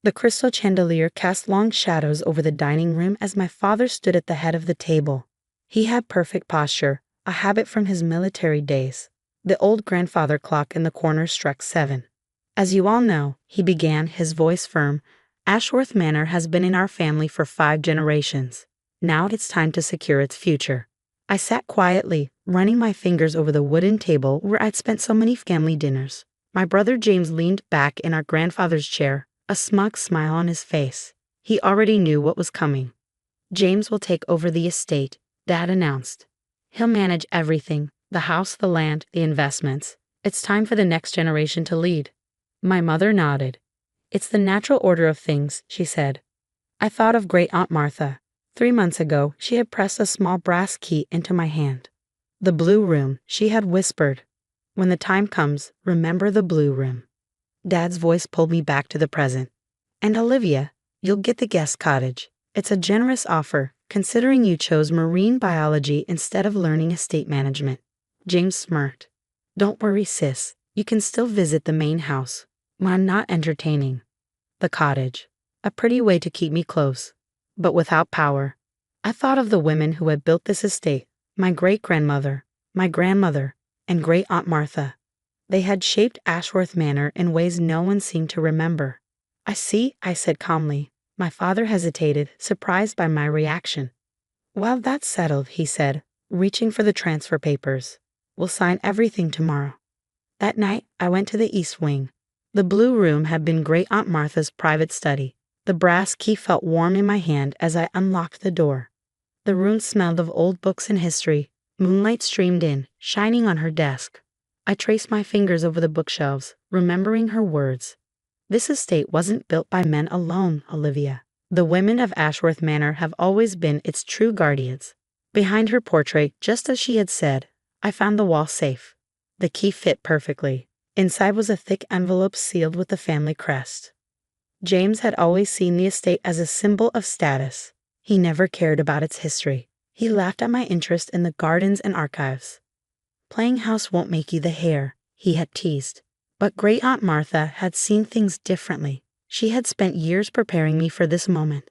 The crystal chandelier cast long shadows over the dining room as my father stood at the head of the table. He had perfect posture, a habit from his military days. The old grandfather clock in the corner struck 7. "As you all know," he began, his voice firm, "Ashworth Manor has been in our family for 5 generations. Now it's time to secure its future." I sat quietly, running my fingers over the wooden table where I'd spent so many family dinners. My brother James leaned back in our grandfather's chair, a smug smile on his face. He already knew what was coming. "James will take over the estate," Dad announced. "He'll manage everything, the house, the land, the investments. It's time for the next generation to lead." My mother nodded. "It's the natural order of things," she said. I thought of Great Aunt Martha. 3 months ago, she had pressed a small brass key into my hand. "The blue room," she had whispered. "When the time comes, remember the blue room." Dad's voice pulled me back to the present. "And Olivia, you'll get the guest cottage. It's a generous offer, considering you chose marine biology instead of learning estate management." James smirked. "Don't worry, sis. You can still visit the main house when I'm not entertaining." The cottage. A pretty way to keep me close, but without power. I thought of the women who had built this estate, my great-grandmother, my grandmother, and Great-Aunt Martha. They had shaped Ashworth Manor in ways no one seemed to remember. "I see," I said calmly. My father hesitated, surprised by my reaction. "Well, that's settled," he said, reaching for the transfer papers. "We'll sign everything tomorrow." That night, I went to the East Wing. The blue room had been Great-Aunt Martha's private study. The brass key felt warm in my hand as I unlocked the door. The room smelled of old books and history. Moonlight streamed in, shining on her desk. I traced my fingers over the bookshelves, remembering her words. "This estate wasn't built by men alone, Olivia. The women of Ashworth Manor have always been its true guardians." Behind her portrait, just as she had said, I found the wall safe. The key fit perfectly. Inside was a thick envelope sealed with the family crest. James had always seen the estate as a symbol of status. He never cared about its history. He laughed at my interest in the gardens and archives. "Playing house won't make you the heir," he had teased. But Great-Aunt Martha had seen things differently. She had spent years preparing me for this moment.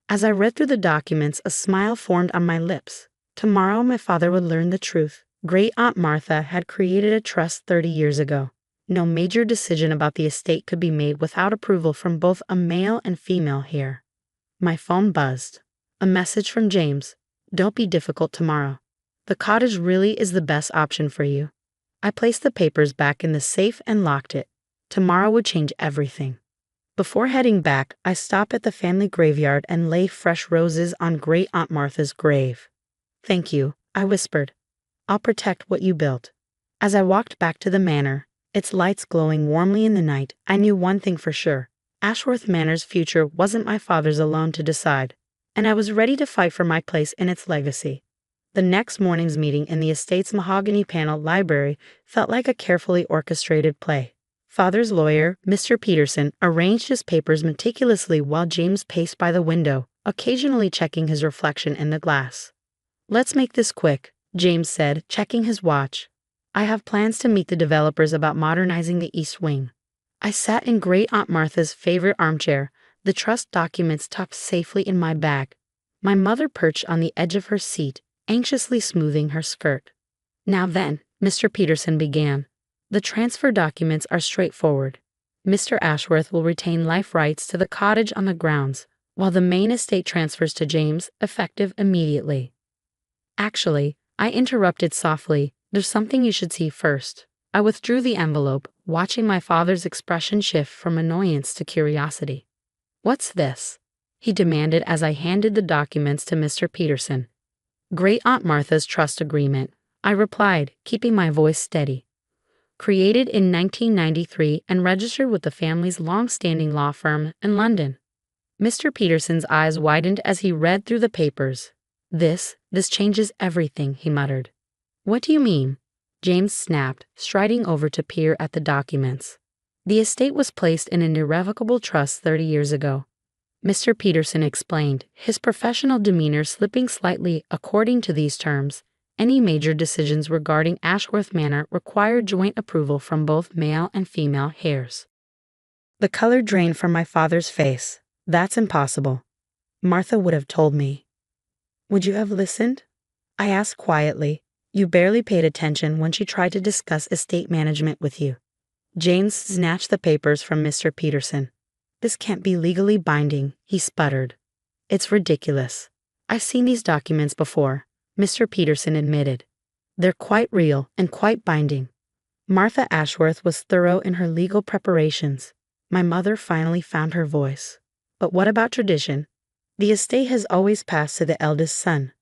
As I read through the documents, a smile formed on my lips. Tomorrow my father would learn the truth. Great-Aunt Martha had created a trust 30 years ago. No major decision about the estate could be made without approval from both a male and female heir. My phone buzzed. A message from James. "Don't be difficult tomorrow. The cottage really is the best option for you." I placed the papers back in the safe and locked it. Tomorrow would change everything. Before heading back, I stopped at the family graveyard and laid fresh roses on Great-Aunt Martha's grave. "Thank you," I whispered. "I'll protect what you built." As I walked back to the manor, its lights glowing warmly in the night, I knew one thing for sure. Ashworth Manor's future wasn't my father's alone to decide, and I was ready to fight for my place in its legacy. The next morning's meeting in the estate's mahogany panel library felt like a carefully orchestrated play. Father's lawyer, Mr. Peterson, arranged his papers meticulously while James paced by the window, occasionally checking his reflection in the glass. "Let's make this quick," James said, checking his watch. "I have plans to meet the developers about modernizing the East Wing." I sat in Great-Aunt Martha's favorite armchair, the trust documents tucked safely in my bag. My mother perched on the edge of her seat, anxiously smoothing her skirt. "Now then," Mr. Peterson began, "the transfer documents are straightforward. Mr. Ashworth will retain life rights to the cottage on the grounds, while the main estate transfers to James, effective immediately." "Actually," I interrupted softly, "there's something you should see first." I withdrew the envelope, watching my father's expression shift from annoyance to curiosity. "What's this?" he demanded as I handed the documents to Mr. Peterson. "Great-Aunt Martha's trust agreement," I replied, keeping my voice steady. "Created in 1993 and registered with the family's long-standing law firm in London." Mr. Peterson's eyes widened as he read through the papers. This changes everything," he muttered. "What do you mean?" James snapped, striding over to peer at the documents. "The estate was placed in an irrevocable trust 30 years ago," Mr. Peterson explained, his professional demeanor slipping slightly. "According to these terms, any major decisions regarding Ashworth Manor require joint approval from both male and female heirs. The color drained from my father's face. That's impossible. Martha would have told me. Would you have listened? I asked quietly. You barely paid attention when she tried to discuss estate management with you. James snatched the papers from Mr. Peterson. This can't be legally binding, he sputtered. It's ridiculous. I've seen these documents before, Mr. Peterson admitted. They're quite real and quite binding. Martha Ashworth was thorough in her legal preparations. My mother finally found her voice. But what about tradition? The estate has always passed to the eldest son.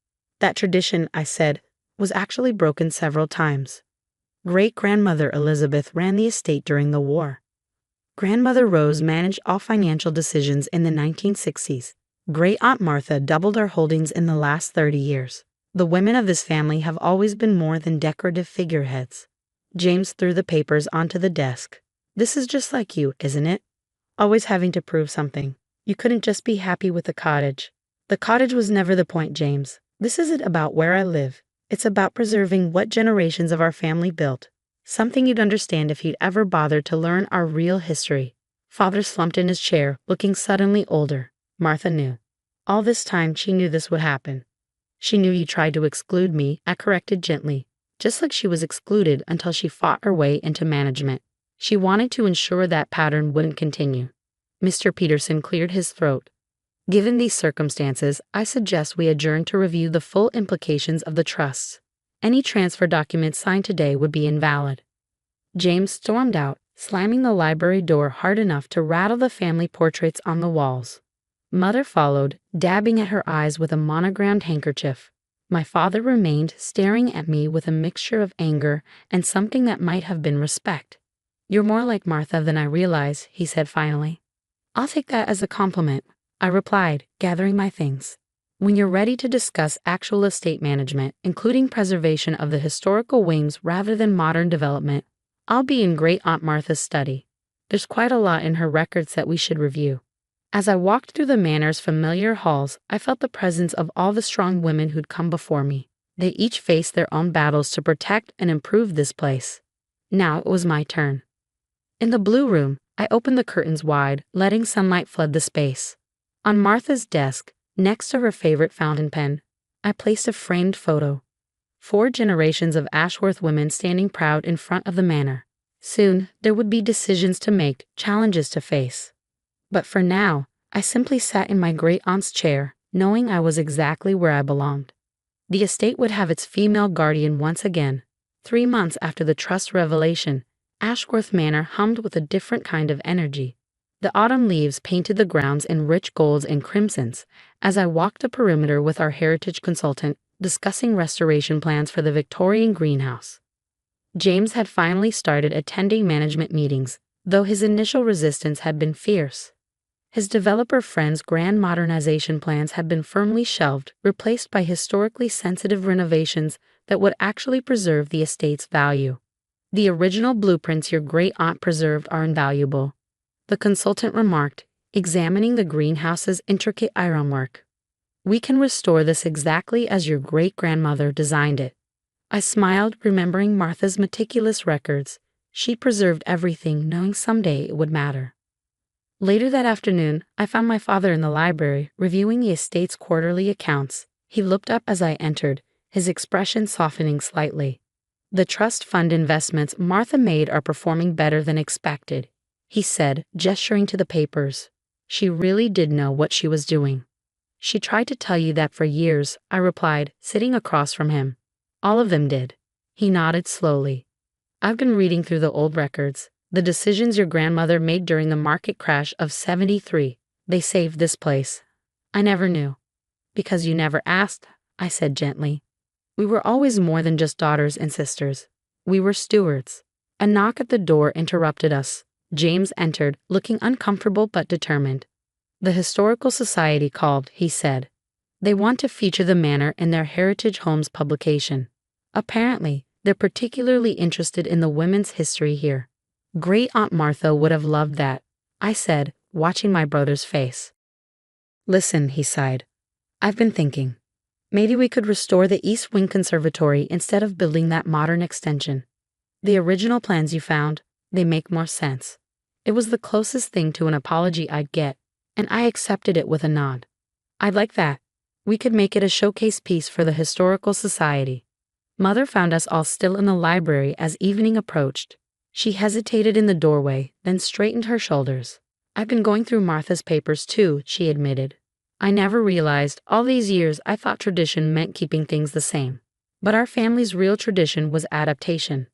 That tradition, I said, was actually broken several times. Great-grandmother Elizabeth ran the estate during the war. Grandmother Rose managed all financial decisions in the 1960s. Great-aunt Martha doubled our holdings in the last 30 years. The women of this family have always been more than decorative figureheads. James threw the papers onto the desk. This is just like you, isn't it? Always having to prove something. You couldn't just be happy with the cottage. The cottage was never the point, James. This isn't about where I live. It's about preserving what generations of our family built. Something you'd understand if you'd ever bothered to learn our real history. Father slumped in his chair, looking suddenly older. Martha knew. All this time she knew this would happen. She knew you tried to exclude me, I corrected gently. Just like she was excluded until she fought her way into management. She wanted to ensure that pattern wouldn't continue. Mr. Peterson cleared his throat. Given these circumstances, I suggest we adjourn to review the full implications of the trusts. Any transfer documents signed today would be invalid. James stormed out, slamming the library door hard enough to rattle the family portraits on the walls. Mother followed, dabbing at her eyes with a monogrammed handkerchief. My father remained staring at me with a mixture of anger and something that might have been respect. You're more like Martha than I realize, he said finally. I'll take that as a compliment, I replied, gathering my things. When you're ready to discuss actual estate management, including preservation of the historical wings rather than modern development, I'll be in Great-aunt Martha's study. There's quite a lot in her records that we should review. As I walked through the manor's familiar halls, I felt the presence of all the strong women who'd come before me. They each faced their own battles to protect and improve this place. Now it was my turn. In the blue room, I opened the curtains wide, letting sunlight flood the space. On Martha's desk, next to her favorite fountain pen, I placed a framed photo. 4 generations of Ashworth women standing proud in front of the manor. Soon, there would be decisions to make, challenges to face. But for now, I simply sat in my great-aunt's chair, knowing I was exactly where I belonged. The estate would have its female guardian once again. 3 months after the trust revelation, Ashworth Manor hummed with a different kind of energy. The autumn leaves painted the grounds in rich golds and crimsons as I walked the perimeter with our heritage consultant, discussing restoration plans for the Victorian greenhouse. James had finally started attending management meetings, though his initial resistance had been fierce. His developer friend's grand modernization plans had been firmly shelved, replaced by historically sensitive renovations that would actually preserve the estate's value. The original blueprints your great-aunt preserved are invaluable, the consultant remarked, examining the greenhouse's intricate ironwork. We can restore this exactly as your great-grandmother designed it. I smiled, remembering Martha's meticulous records. She preserved everything, knowing someday it would matter. Later that afternoon, I found my father in the library, reviewing the estate's quarterly accounts. He looked up as I entered, his expression softening slightly. The trust fund investments Martha made are performing better than expected, he said, gesturing to the papers. She really did know what she was doing. She tried to tell you that for years, I replied, sitting across from him. All of them did. He nodded slowly. I've been reading through the old records, the decisions your grandmother made during the market crash of '73. They saved this place. I never knew. Because you never asked, I said gently. We were always more than just daughters and sisters. We were stewards. A knock at the door interrupted us. James entered, looking uncomfortable but determined. The Historical Society called, he said. They want to feature the manor in their Heritage Homes publication. Apparently, they're particularly interested in the women's history here. Great-aunt Martha would have loved that, I said, watching my brother's face. Listen, he sighed. I've been thinking. Maybe we could restore the East Wing Conservatory instead of building that modern extension. The original plans you found, they make more sense. It was the closest thing to an apology I'd get, and I accepted it with a nod. I'd like that. We could make it a showcase piece for the Historical Society. Mother found us all still in the library as evening approached. She hesitated in the doorway, then straightened her shoulders. I've been going through Martha's papers too, she admitted. I never realized, all these years I thought tradition meant keeping things the same. But our family's real tradition was adaptation.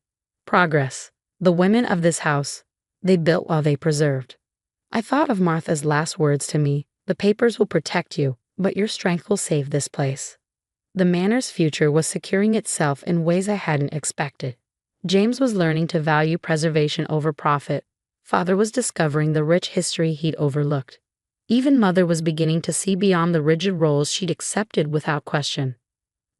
Progress. The women of this house, they built while they preserved. I thought of Martha's last words to me, the papers will protect you, but your strength will save this place. The manor's future was securing itself in ways I hadn't expected. James was learning to value preservation over profit. Father was discovering the rich history he'd overlooked. Even Mother was beginning to see beyond the rigid roles she'd accepted without question.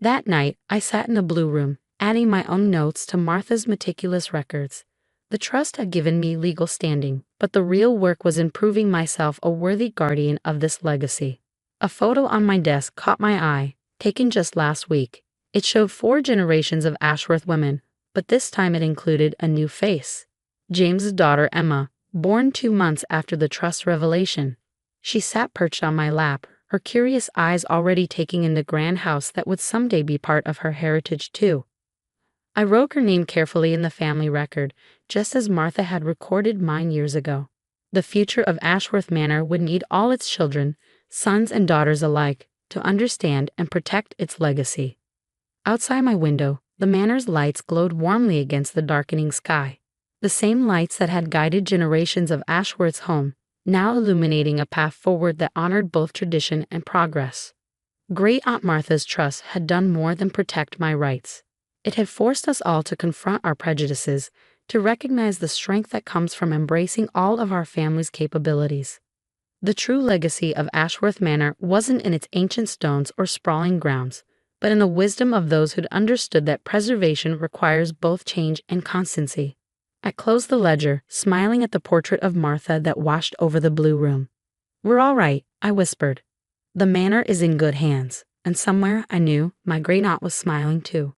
That night, I sat in the blue room, adding my own notes to Martha's meticulous records. The trust had given me legal standing, but the real work was in proving myself a worthy guardian of this legacy. A photo on my desk caught my eye, taken just last week. It showed 4 generations of Ashworth women, but this time it included a new face. James's daughter Emma, born 2 months after the trust revelation. She sat perched on my lap, her curious eyes already taking in the grand house that would someday be part of her heritage too. I wrote her name carefully in the family record, just as Martha had recorded mine years ago. The future of Ashworth Manor would need all its children, sons and daughters alike, to understand and protect its legacy. Outside my window, the manor's lights glowed warmly against the darkening sky. The same lights that had guided generations of Ashworth's home, now illuminating a path forward that honored both tradition and progress. Great Aunt Martha's trust had done more than protect my rights. It had forced us all to confront our prejudices, to recognize the strength that comes from embracing all of our family's capabilities. The true legacy of Ashworth Manor wasn't in its ancient stones or sprawling grounds, but in the wisdom of those who'd understood that preservation requires both change and constancy. I closed the ledger, smiling at the portrait of Martha that washed over the blue room. "We're all right," I whispered. "The manor is in good hands," and somewhere I knew my great-aunt was smiling too.